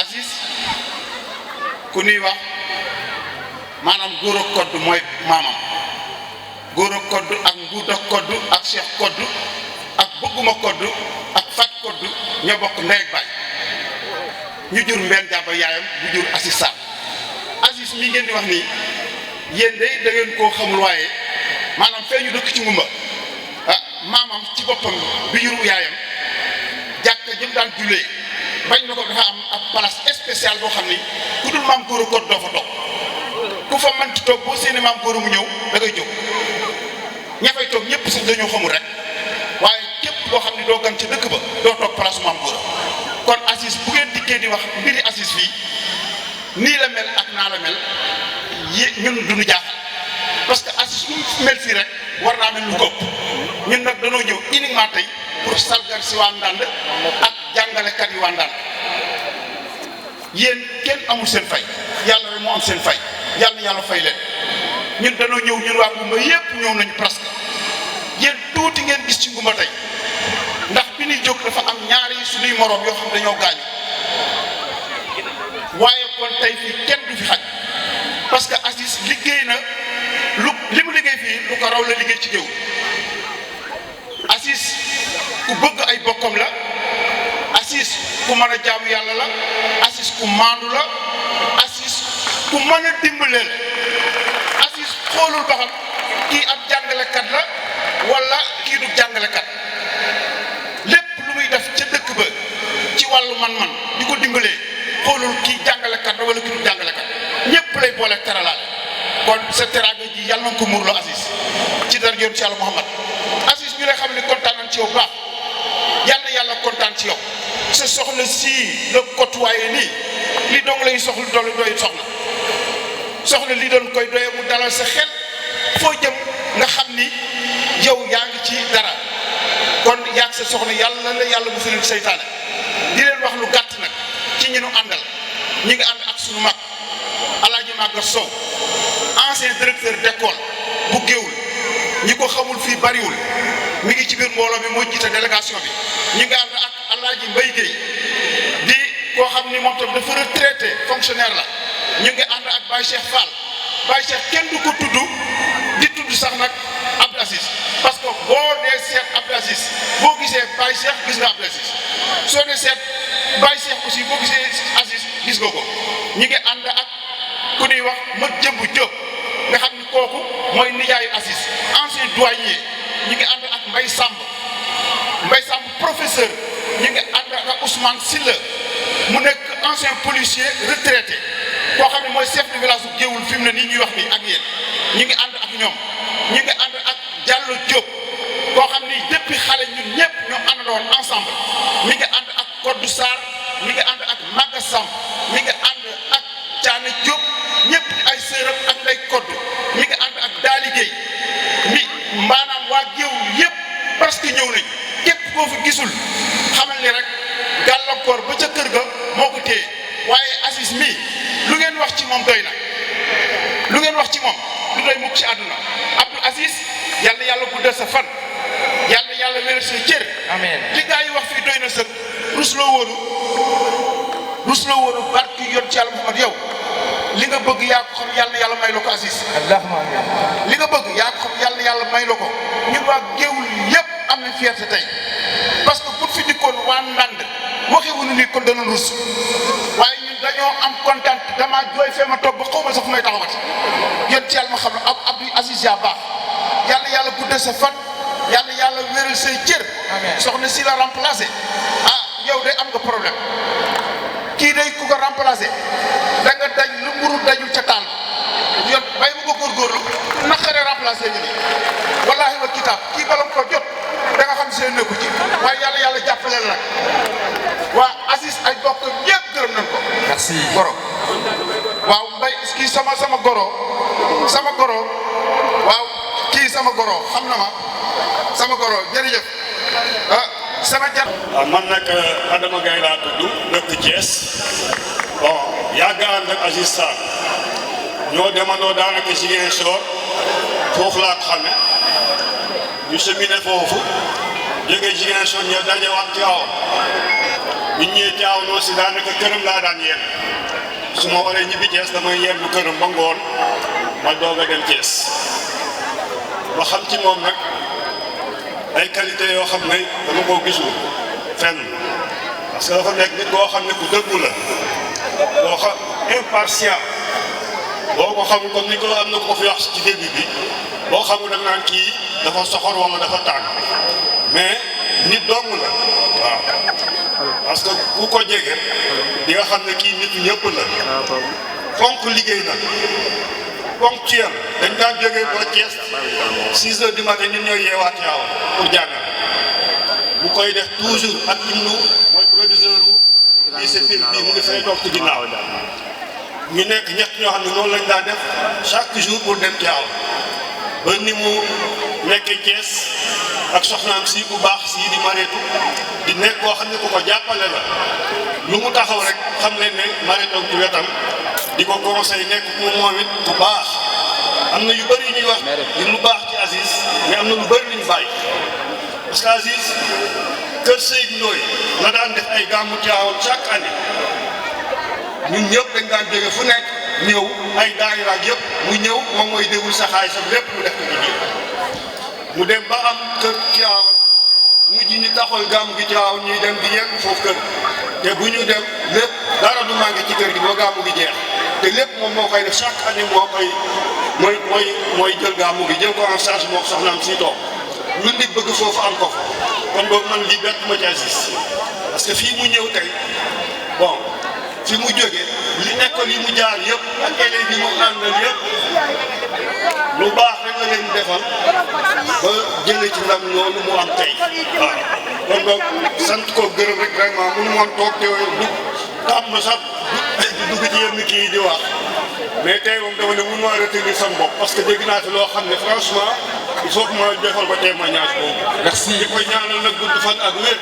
Aziz ku nuy wax maanaam góor ak kodd mooy maamam góor ak kodd ak nguud ak kodd ak cheikh kodd ak bëgguma kodd ak fat kodd ñoo bokk ndey ak baay ñu jur mbenn jàmba yaayam bu jur Aziz Sarr Aziz mi ngeen di wax nii yéen de da ngeen koo xamul waaye maanaam fee ñu dëkk ci ngumba maamam ci boppam bi jur yaayam jàkka jëm daan jullee bañ na ko dafa am ab place spéciale boo xam ni ku dul maam góor a kodd doo fa toog ku fa mënti toog boo seeni maam góor mu ñëw da ngay jóg ña fay toog ñëpp sax dañoo xamul rek waaye képp boo xam ne doo gan ca dëkk ba doo toog place maam góor kon Aziz bu ngeen dikkee di wax mbiri Aziz fii nii la mel ak naa la mel ñun duñu jaaxal parce que Aziz lu mel fii rek war naa mel lu ko ëpp ñun nag danoo ñëw uniquement tey pour salgar si waa Ndande ak jàngalekat yi waa Ndande yéen kenn amul seen fay yàlla rek moo am seen fay yàlla yàlla fay leen ñun danoo ñëw ñun waa Ngumba yépp ñëw nañu presque yéen tuuti ngeen gis ci Ngumba tey ndax bi ñuy jóg dafa am ñaari suñuy moroom yoo xam dañoo gaañu waaye kon tey fii kenn du fi xaj parce que Aziz liggéey na li mu liggéey fii lu ko raw la liggéey ci géew Aziz ku bëgg ay bokkam la Aziz ku mën a jaamu yàlla la Aziz ku maandu la Aziz ku mën a dimbalee la Aziz xoolul ba xam kii ab jàngalekat la wala kii du jàngalekat lépp lu muy def ca dëkk ba ci wàllu man-man di ko dimbalee xoolul kii jàngalekat la wala kii du jàngalekat ñëpp lay boole teralaale kon sa teraanga ji yàlla na ko muurloo Aziz ci dara yoon ci yàlla Muhammad Aziz ñu lay xam ne kontaan nañ ci yow baax yàlla kontaan ci yow sa soxna sii la côtoyé nii li dong lay soxla doy soxna li doon koy doye mu dalal sa xel foo jëm nga xam ni yow yaa ngi ci dara kon yaag sa soxna yàlla la yàlla mu fi seytaane di leen wax lu gàtt nag ci ñi nu àndal ñi ngi ànd ak sunu mag Alaaji Maga Sow ancien directeur d'école bu Géoul ñi ko xamul fii bariwul mi ngi ci biir mbooloo mi moo jiite délégation bi ñi ngi ànd ak Alaaji Mbaye Guèye di koo xam ni moom tam dafa retraité fonctionnaire la ñu ngi ànd ak Baye Cheikh Fall Baye Cheikh kenn du ko tudd di tudd sax nag Abdou Aziz parce que boo dee seet Abdou Aziz boo gisee Baye Cheikh gis nga Abdou Aziz soo dee seet Baye Cheikh aussi boo gisee Aziz gis nga ko ñi ngi ànd ak ku ñuy wax Mat Jëmb Diop nga xam ni kooku mooy nijaayu Aziz ancien doyen ñi ngi ànd ak Mbaye Samb professeur ñi ngi ànd ak Ousmane Silla mu nekk ancien policier retraité koo xam ne mooy chef de village bu Géoul fi mu ne nii ñuy wax nii ak yéen ñi ngi ànd ak ñoom ñi ngi ànd ak Diallo Diop koo xam ni depuis xale ñun ñëpp ñoo àndoon ensemble mi ngi ànd ak Kodou Sarr mi ngi ànd ak Maga Samb mi ngi ànd ak Thiané Diop ñëpp ay sëram ak nday Kodou mi ngi ànd ak Daali Gueye mi maanaam waa Géoul yëpp parce que ñëw nañ képp koo fi gisul xamal ni rek gàllankoor ba ca kër ga moo ko téye waaye Aziz mii lu ngeen wax ci moom doy na lu ngeen wax ci moom du doy mukk ci àdduna Abdou Aziz yàlla yàlla guddal sa fan yàlla wéral sa cër amiin li gaa yi wax fii doy na sëg rusloo wóoru barki yoon ci yàlla Muhammad yow li nga bëgg yaa ko xam yàlla may la ko Aziz allahumma li nga bëgg yaa ko xam yàlla may la ko ñun waa Géoul yëpp am na fierté tey parce que bu fi dikkoon waa Ndande waxewuñu ni kon dana rus waaye ñun dañoo am kontaan dama jooy fee ma toog ba xaw ma sax fu may taxawati yéen ci yàlla ma xam ne Abdou Aziz yaa baax yàlla guddal sa fan yàlla wéral say cër soxna si la remplacé yow de am nga problème kii day ku ko remplacé da nga daj lu mburu dajul ca taal yoon bay bu ko góorgóorlu naqaree remplacé ñu ni wallaahi wa kitaab kii balam ko jot da nga xam seen nekku ci waaye yàlla jàppale la nag waa Aziz ay bokk ñëpp gërëm nañ ko merci goro waaw mbay kii sama goro waaw kii sama goro xam na ma sama goro jërëjëf sama jar man nag Adama Gaye laa tudd dëkk Thiès bon yàgg ànd ak Aziz Sarr ñoo demandoo daanaka Ziguinchor foofu laa ko xame ñu seminé foofu jógee Ziguinchor ñoo dajewaat Tivaouane bi ñu ñëwee Tivaouane aussi daanaka këram laa daan yenn su ma waree ñibbi Thiès damay yenn këram ba ngoon ma doog a dem Thiès ba xam ci moom nag ay qualité yoo xam ne dama koo gisul fenn parce que dafa nekk nit koo xam ne ku dëggu la boo xam impartial boo ko xamul comme ni ko am na ko fi wax ci début bi boo xamul da nga naan kii dafa soxor wala dafa tàng mais nit dong la waaw parce que ku ko jege di nga xam ne kii nit ñëpp la fonk liggéey na ponctuel dañ daan jógee ba Thiès 6 heures du matin ñun ñooy yeewaat yaaw pour jàngal bu koy def toujours ak imnu mooy proviseur bu lycée Pire bii mu ngi fay toog ci ginnaaw ñu nekk ñett ñoo xam ne noonu lañ daan def chaque jour pour dem Thiaw ba ni mu nekkee Thiès ak soxnaam si bu baax si di Mareetu di nekk koo xam ne ku ko jàppale la lu mu taxaw rek xam leen ne Mareetu ci wetam di ko conseil nekk moom it bu baax am na yu bëri ñuy wax di lu baax ci Aziz mais am na lu bëri lu ñu bàyyi parce que Aziz kër Seydou Ndoye la daan def ay gàmmu Tiwaawan chaque année ñun ñëpp dañ daan jóge fu nekk ñëw ay daayira ak yëpp mu ñëw moom mooy déwul sa xaalis ak lépp mu def ko ci mu dem ba am kër Tiwaawan mujj ñu taxawal gàmmu gi Tiwaawan ñuy dem di yegg foofu kër te bu ñu dem lépp dara du manqué ci kër gi boo gàmmu gi jeex te lépp moom moo koy def chaque année moo koy mooy jël gàmmu gi jël ko en charge moo soxnaam si toog lu nit bëgg foofu am ko fa kon boobu man lii bett ma ci Aziz parce que fii mu ñëw tey bon fi mu jógee li école yi mu jaar yëpp ak élèves yi mu àndal yëpp lu baax rek la leen defal ba jëlee ci ndam loolu mu am tey waaw kon donc sant ko gërëm rek vraiment mënu moon toog te du am na sax du dugg ci yenn kii yi di wax mais tey moom dama ne mun maa retenir sama bopp parce que dégg naa fi loo xam ne franchement il faut que ma defal ko témoignage boobu. merci di koy ñaanal nag gudd fan ak wér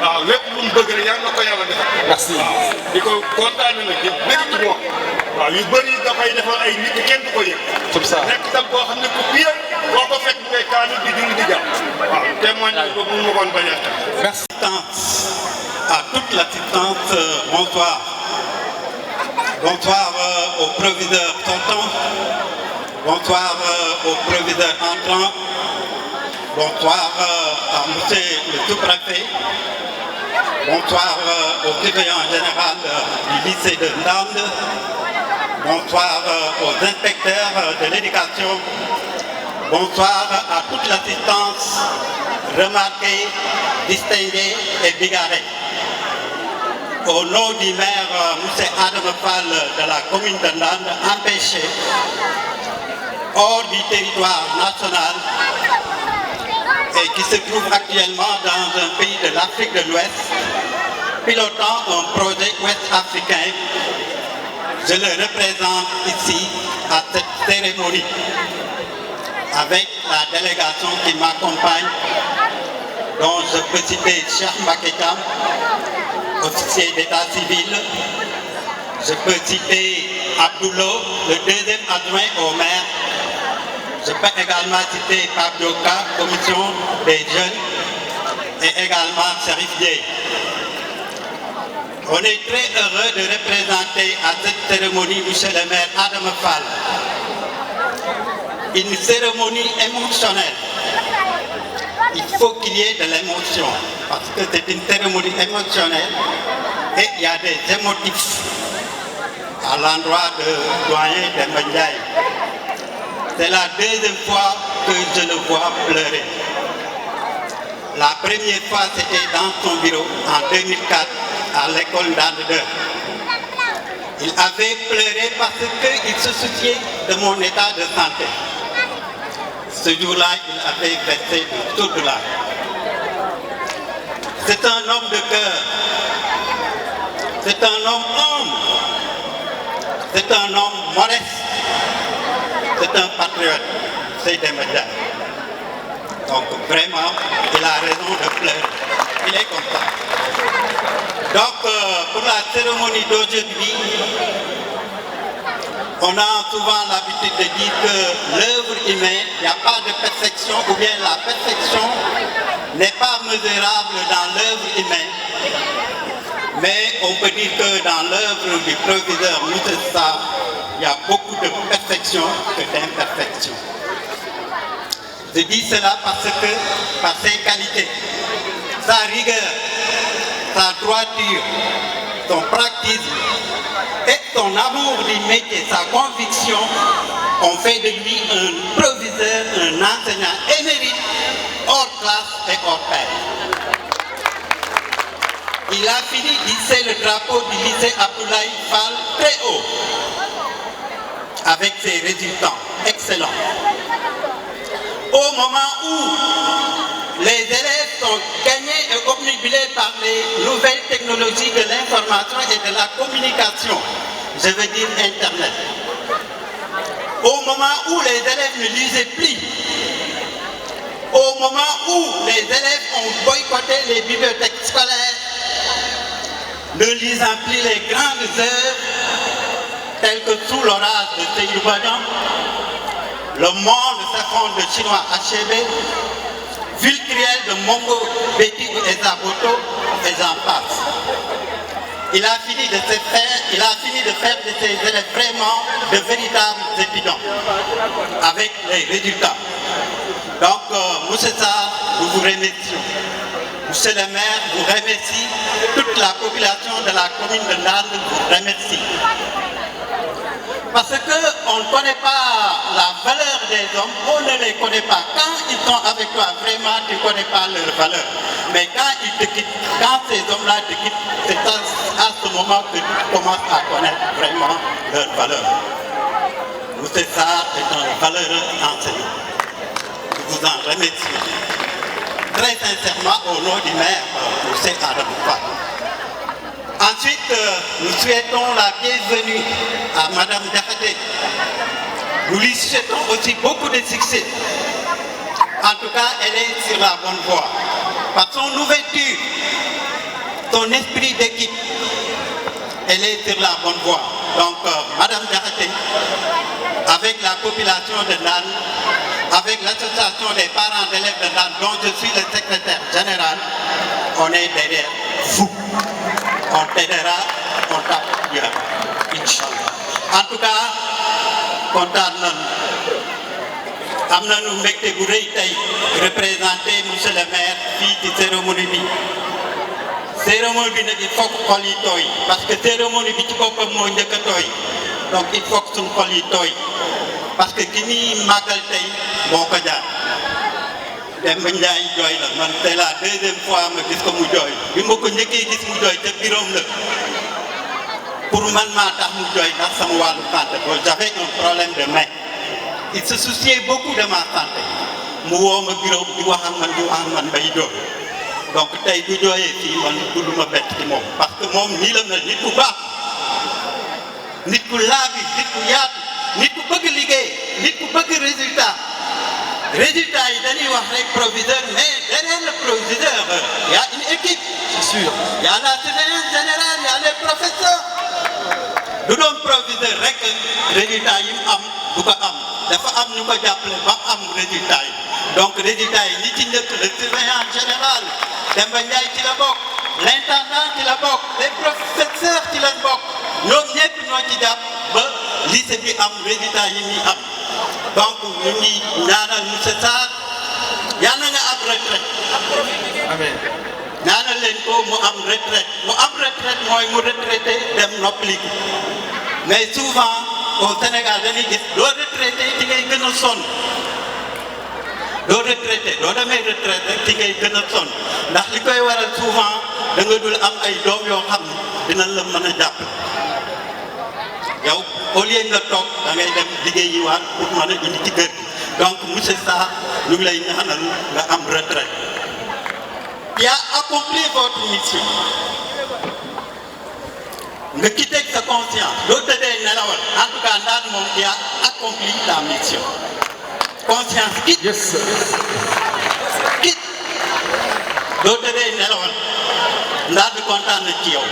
waaw lépp lu mu bëgg rek yàlla na ko yàlla defal. merci waaw di ko kontaane nag di bëri ci moom waaw yu bëri da koy defal ay nit kenn du ko yëg. comme ça nekk tam koo xam ne ku pire boo ko fekk ngay kaanu di julli di jàpp waaw témoignage boobu mun ma koon bañ a tax. merci. À toute l'assistance, bonsoir. Bonsoir au proviseur sortant. Bonsoir au proviseur entrant. Bonsoir à monsieur le sous-préfet. Bonsoir au surveillant général du lycée de Ndande. Bonsoir aux inspecteurs de l'éducation. Bonsoir à toute l'assistance remarquée, distinguée et bigarrée. Au nom du maire M. Adam Fall de la commune de Ndande, empêché hors du territoire national et qui se trouve actuellement dans un pays de l'Afrique de l'Ouest, pilotant un projet ouest-africain, je le représente ici à cette cérémonie avec la délégation qui m'accompagne, dont je peux citer Cheikh Mbaketam, officier d'état civil. Je peux citer Abdoulo, le deuxième adjoint au maire. Je peux également citer Pabdoka, commission des jeunes, et également Serif Dieye. On est très heureux de représenter à cette cérémonie M. le maire Adam Fall. Une cérémonie émotionnelle. Il faut qu'il y ait de l'émotion, parce que c'est une cérémonie émotionnelle et il y a des émotifs à l'endroit de doyen Demba Ndiaye. C'est la deuxième fois que je le vois pleurer. La première fois, c'était dans son bureau en 2004 à l'école d'Ande 2. Il avait pleuré parce qu'il se souciait de mon état de santé. Ce jour-là, il avait versé de toute larmes. C'est un homme de cœur. C'est un homme humble. C'est un homme modeste. C'est un patriote. C'est Demba Ndiaye. Donc vraiment, il a raison de pleurer. Il est comme ça. Donc pour la cérémonie d'aujourd'hui, on a souvent l'habitude de dire que l'œuvre humaine, il n'y a pas de perfection, ou bien la perfection n'est pas mesurable dans l'œuvre humaine. Mais on peut dire que dans l'œuvre du proviseur Moussa, il y a beaucoup de perfection que d'imperfection. Je dis cela parce que, par ses qualités, sa rigueur, sa droiture, son pragmatisme et son amour du métier, sa conviction, ont fait de lui un proviseur, un enseignant émérite, hors classe et hors pair. Il a fini d'hisser le drapeau du lycée Abdoulaye Fall très haut, avec ses résultats excellents. Au moment où les élèves sont gagnés et obnubilés par les nouvelles technologies de l'information et de la communication, je veux dire Internet. Au moment où les élèves ne lisaient plus, au moment où les élèves ont boycotté les bibliothèques scolaires, ne lisant plus les grandes œuvres telles que Sous l'orage de Seydou Badian, Le monde s'affronte de Chinois HB, Vulcriel de Mongo, Betty et Zaboto, et j'en passe. Il a fini de faire de ses élèves vraiment de véritables étudiants, avec les résultats. Donc, Monsieur Sarr, nous vous remercions. Monsieur le maire vous remercie, toute la population de la commune de Ndande vous remercie. Parce qu'on ne connaît pas la valeur des hommes, on ne les connaît pas. Quand ils sont avec toi, vraiment, tu ne connais pas leur valeur. Mais quand ils te quittent, quand ces hommes-là te quittent, c'est à ce moment que tu commences à connaître vraiment leur valeur. Monsieur Sarr est un valeureux enseignant. Je vous en remercie. Très sincèrement, au nom du maire, M. Adam Fall. Ensuite, nous souhaitons la bienvenue à Mme Diakhaté. Nous lui souhaitons aussi beaucoup de succès. En tout cas, elle est sur la bonne voie. Par son ouverture, son esprit d'équipe, elle est sur la bonne voie. Donc, Mme Diakhaté, avec la population de Ndande, avec l'association des parents d'élèves de Ndande, dont je suis le secrétaire général, on est derrière vous. On t'aidera, on t'appuiera. Inch'Allah. En tout cas, kontaan nañu. am nañu mbégte bu rëy tey représenté monsieur le maire fii ci cérémonie bi. Cérémonie bi nag il faut que xol yi tooy parce que cérémonie bi ci boppam moo njëkk a tooy donc il faut que suñu xol yi tooy parce que ki ñuy màggal tey moo ko jaar. Demba Ndiaye jooy la man c'est la deuxième fois ma gis ko mu jooy bi ma ko njëkkee gis mu jooy te biroom la pour man maa tax mu jooy ndax sama wàllu santé boobu j'avais un problème de main il se souciait beaucoup de ma santé mu woo ma biroom di wax ak man bay jooy donc tey du jooyee fii man du lu ma bett ci moom parce que moom nii la mel nit ku baax nit ku laabi nit ku yaatu nit ku bëgg liggéey nit ku bëgg résultat yi dañuy wax rek proviseur mais derrière le proviseur il y a une équipe. C'est sûr. Il y a la surveillance générale, il y a les professeurs. du doon proviseur rek résultat yi mu am du ko am dafa am ñu ko jàppale ba am résultat yi donc résultat yi ñi ci njëkk le surveillant général Demba Ndiaye ci la bokk l'intendant ci la bokk les professeurs ci lañ bokk ñoom ñëpp ñoo ci jàpp ba lycée bi am résultat yi muy am. donc ñu ngi ñaanal monsieur Sarr yal na nga am retraite. Amiin. ñaanal leen ko mu am retraite mooy mu retraité dem noppaliku mais souvent au Sénégal dañuy gis doo retraité ci ngay gën a sonn doo retraité doo demee retraite rek ci ngay gën a sonn ndax li koy waral souvent da nga dul am ay doom yoo xam ne dinañ la mën a jàpp. yow au lieu nga toog da ngay dem liggéeyi waat pour mën a indi ci kër gi donc monsieur Sarr ñu ngi lay ñaanal nga am retraite. qui a accompli votre mission nga quitté sa conscience doo tëddee nelawal en tout cas Ndande moom qui a accompli ta mission conscience quitte. Yes sir. Quitte doo tëddee nelawal Ndande kontaan na ci yow.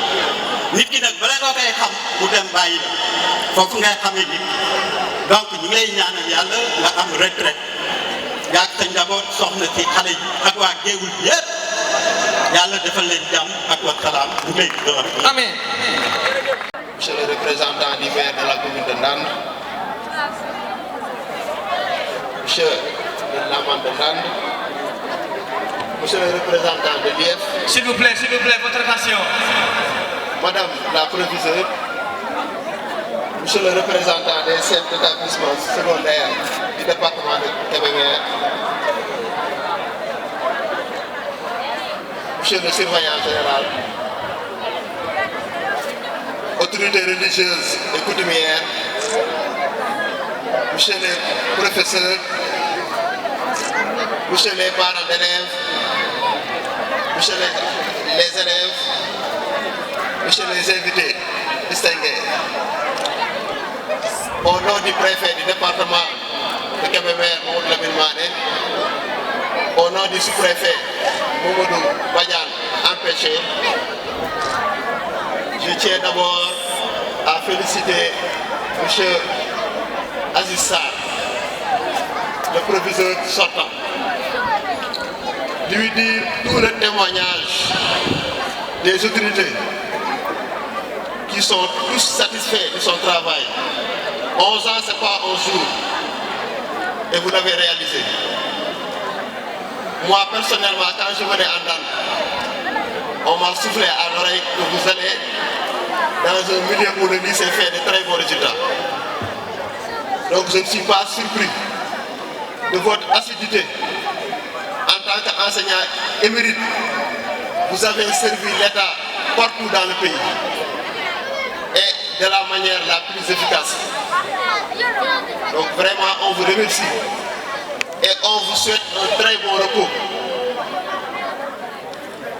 nit ki nag bala nga koy xam mu dem bàyyi la foofu ngay xamee nit donc ñu ngi lay ñaanal yàlla nga am retraite yaa ak sa njaboot soxna si xale yi ak waa Géewul yëpp yàlla defal leen jàmm ak wa salaam ñu ngi lay di doon. Amen. Monsieur le représentant du maire de la commune de Ndande, monsieur le Amand de Ndande, monsieur le représentant de l'IEF. S'il vous plaît, votre attention. Madame la proviseure, monsieur le représentant des chefs d'établissement secondaire du département de Kébémer, monsieur le surveillant général, autorités religieuses et coutumières, monsieur les professeurs, monsieur les parents d'élèves, monsieur les élèves, monsieur les invités distingués, au nom du préfet du département de Kébémer, Mamadou Lamine Mané, au nom du sous-préfet Mamadou Badiane empêché, je tiens d'abord à féliciter M. Aziz Sarr, le proviseur sortant, lui dire tout le témoignage des autorités qui sont tous satisfaits de son travail. 11 ans, ce n'est pas un jour, et vous l'avez réalisé. Moi, personnellement, quand je venais en Ndande, on m'a soufflé à l'oreille que vous allez dans un milieu où le lycée fait de très bons résultats. Donc je ne suis pas surpris de votre assiduité en tant qu'enseignant émérite. Vous avez servi l'État partout dans le pays et de la manière la plus efficace. Donc vraiment, on vous remercie et on vous souhaite un très bon repos.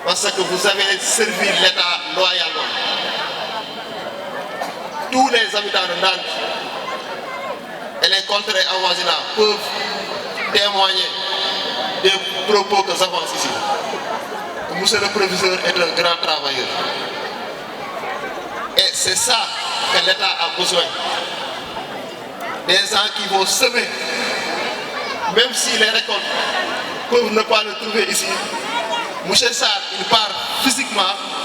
Parce que vous avez servi l'État loyalement. Tous les habitants de Ndande et les contrées avoisinantes peuvent témoigner des propos que j'avance ici. Monsieur le proviseur est un grand travailleur. Et c'est ça que l'État a besoin. Des gens qui vont semer, même si les récoltes peuvent ne pas le trouver ici. Monsieur Sarr, il part physiquement,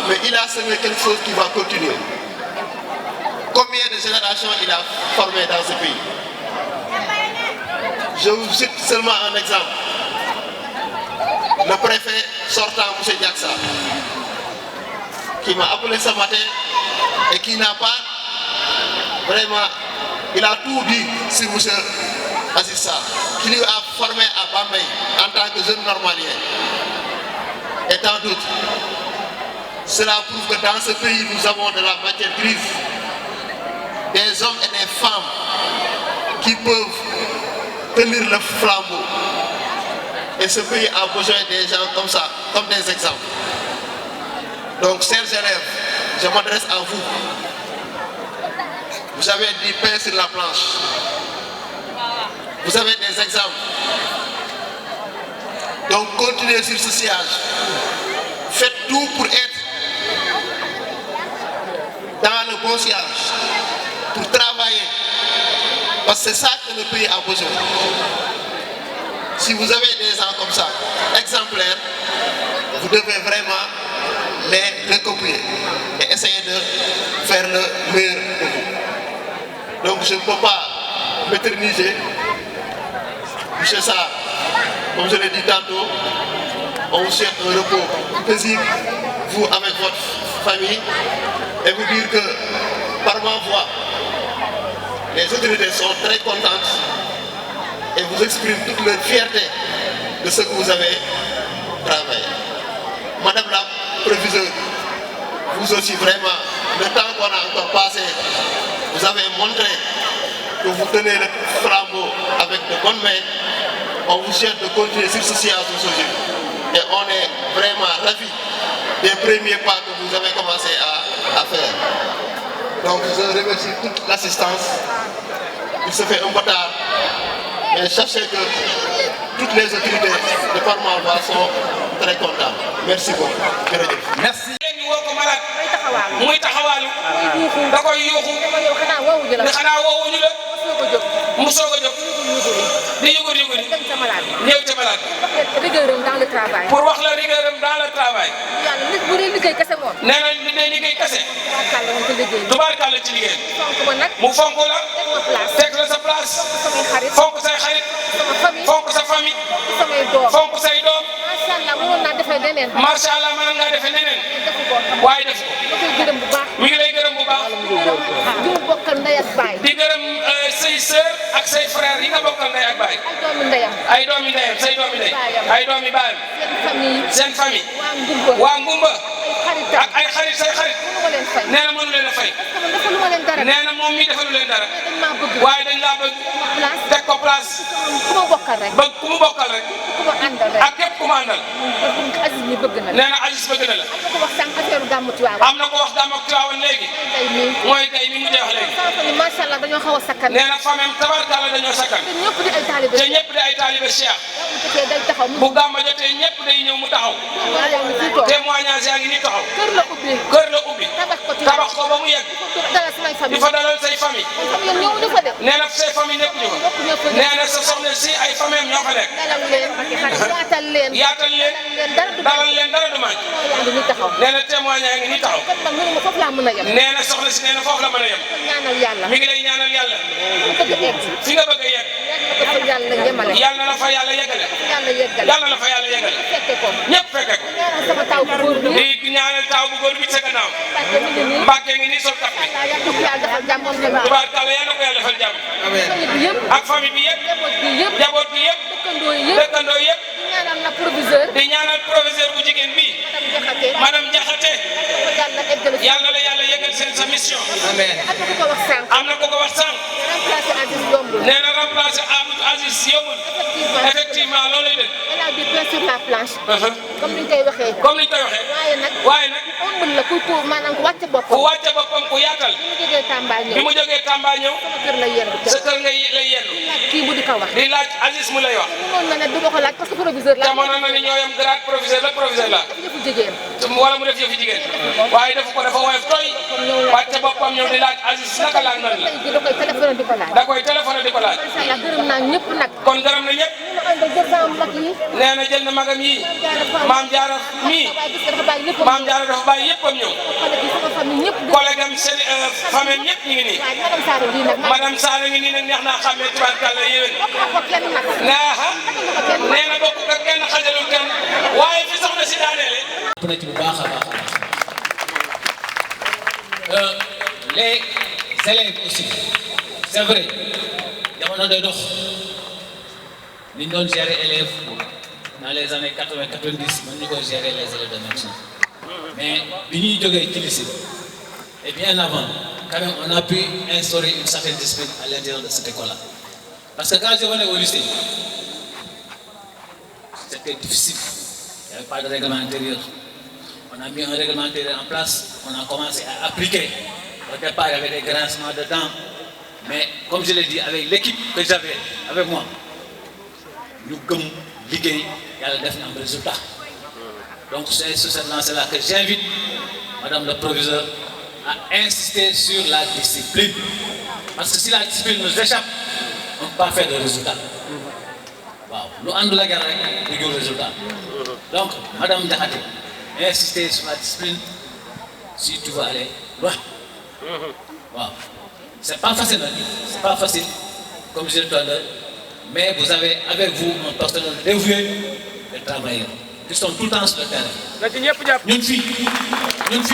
mais il a semé quelque chose qui va continuer. Combien de générations il a formé dans ce pays? Je vous cite seulement un exemple. Le préfet sortant, M. Diaksa, qui m'a appelé ce matin et qui n'a pas vraiment, il a tout dit sur M. Aziz Sarr, qui lui a formé à Bambay en tant que jeune normalien. Et tant d'autres. Cela prouve que dans ce pays, nous avons de la matière grise, des hommes et des femmes qui peuvent tenir le flambeau. Et ce pays a besoin des gens comme ça, comme des exemples. Donc, chers élèves, je m'adresse à vous. Vous avez du pain sur la planche. Vous avez des exemples. Donc, continuez sur ce sillage. Faites tout pour être dans le bon sillage, pour travailler. Parce que c'est ça que le pays a besoin. Si vous avez des gens comme ça, exemplaires, vous devez vraiment les recopier et essayer de faire le meilleur de vous. Donc je ne peux pas m'éterniser. Monsieur Sarr, comme je l'ai dit tantôt, on vous souhaite un repos paisible, vous avec votre famille, et vous dire que par ma voix, les autorités sont très contentes et vous expriment toute leur fierté de ce que vous avez travaillé. Madame la proviseure, vous aussi vraiment, le temps qu'on a encore passé, vous avez montré que vous tenez le flambeau avec de bonnes mains. On vous souhaite de continuer sur ce sillage aujourd'hui. Et on est vraiment ravis des premiers pas que vous avez commencé à faire. Donc je remercie toute l'assistance. Il se fait un peu tard, mais sachez que toutes les autorités de par ma voix sont très contentes. Merci beaucoup. Merci. muy taxawaalu da koy yuuxu ne xanaa woowuñu la mu soog a jóg di yëngu ñëw ca malade rigueur dans le travail. pour wax la rigueur dans le travail. yàlla nit bu dee liggéey kese moom. nee na li dee liggéey kese. tubaarkàlla moom ci liggéey. tubaarkàlla ci liggéey. fonk ma nag. mu fonk la. teg la sa place. fonk say xarit. fonk sa famille. fonk say doom. macha allah mënoon naa defee neneen. macha allah mënoon ngaa defee neneen. waaye def ko. ma koy gërëm bu baax. mi ngi lay gërëm bu baax. di bokkal ndey ak baay. di gërëm say sœur ak say frère yi nga bokkal ndey ak baay. ay doomi ndeyam. ay doomi ndeyam say doomi ndey. ay doomi baayam. seen famille. waa Ngumba. ak ay xarit say xarit. nee na mënu leen a fay. nee na moom mi defalu leen dara. waaye dañ laa bëgg. teg ko place. ku ma bokkal rek. bëgg ku mu bokkal rek. ku ma àndal rek. ak képp ku ma àndal. Aziz mi bëgg na la. nee na Aziz bëgg na la. am na ko wax sànq affaire gàmmu Tiwaawan. am na ko wax gàmmu Tiwaawan léegi. mooy tey mi mujjee wax léegi. macha allah dañoo xaw a sakkan. nee na famem tabarkalla dañoo sakkan. te ñëpp di ay taalibe. te ñëpp di ay taalibe Cheikh. bu gàmmu jotee ñëpp day ñëw mu taxaw. témoignage yaa ngi nii taxaw. kër la ubbi. kër la ubbi. tabax ko ba mu yegg. di fa dalal say famille. nee na say famille nekk ñu fa. nee na sa soxna si ay famille ñoo fa nekk. yaatal leen. yaatal leen. dalal leen dara du manqué. nee na témoignage yaa ngi nii taxaw. nee na soxna si nee na foofu la mën a yem. mi ngi lay ñaanal yàlla. fi nga bëgg a yegg. yàlla na la fa yàlla yeggale. yàlla na la fa yàlla yeggale. ñëpp fekke ko. di ñaanal taaw bu góor bi sa gannaaw. Mbàkke ngi nii sol kap bi. tubaarkàlla yàlla na ko yàlla defal jàmm. ak famille bi yëpp. njaboot bi yëpp. dëkkandoo yëpp. di ñaanal proviseur bu jigéen bi. madame Diakhaté. yàlla la yàlla yeggal seen sa mission. am na ko ko wax sànq. nee na remplacer Amadou Aziz yombul. effectivement loolu lay def. elle a du pain sur la planche. comme ni ñu koy waxee. comme ni ñu koy waxee. waaye nag. ëmbul la ku maanaam ku wàcce boppam. ku wàcce boppam ku yaatal. bi mu jógee Tamba ñëw. sama kër lay yendu. sa kër nga lay yendu. kii bu di ko wax. di laaj Aziz mu lay wax. mënoon na ne du ma ko laaj parce que proviseur la. jamono na ni ñoo yem grade proviseur la proviseur la. dafa yëfu jigéen. wala mu def yëfu jigéen. waaye defu ko dafa woyof tooy. wàcce boppam ñëw di laaj Aziz naka laaj nan la. da koy téléphoné di ko laaj. da koy téléphoné di ko laaj. macha allah gërëm naa ñëpp nag. kon gërëm na ñëpp. nee na jël na magam yi. maam Jaara mii. maam Jaara dafa bàyyi yëppam ñëw. collègue am seen famille ñëpp ñu ngi nii. madame Sarr ngi nii nag neex naa xàmmee tubaarkàlla yéen. nee na bokk ak kenn xajalul kenn waaye fi soxna si daaneele. na ci bu baax a baax les élèves aussi c'est vrai jamono day dox ni ñu doon gérer élèves dans les années 80 90 mën ñu koy gérer les élèves de maintenant mais bi ñuy jógee ci lycée et bien avant quand même on a pu instaurer une certaine discipline à l'intérieur de cette école-là parce que quand je venais au lycée c'était difficile il n'y avait pas de règlement intérieur. On a mis un règlement intérieur en place, on a commencé à appliquer. Au départ, il y avait des grincements de dents, mais comme je l'ai dit, avec l'équipe que j'avais avec moi, nous sommes ligués, il y a un résultat. Donc c'est sur cette lancée-là que j'invite Madame le Proviseur à insister sur la discipline. Parce que si la discipline nous échappe, on ne peut pas faire de résultat. Wow. Nous avons la guerre avec le résultat. Donc, Madame Diakhaté, insistez sur la discipline si tu veux aller loin. Wow. C'est pas facile, c'est pas facile, comme je disais tout à l'heure, mais vous avez avec vous un personnel dévoué et travailleur qui sont tout le temps sur le terrain.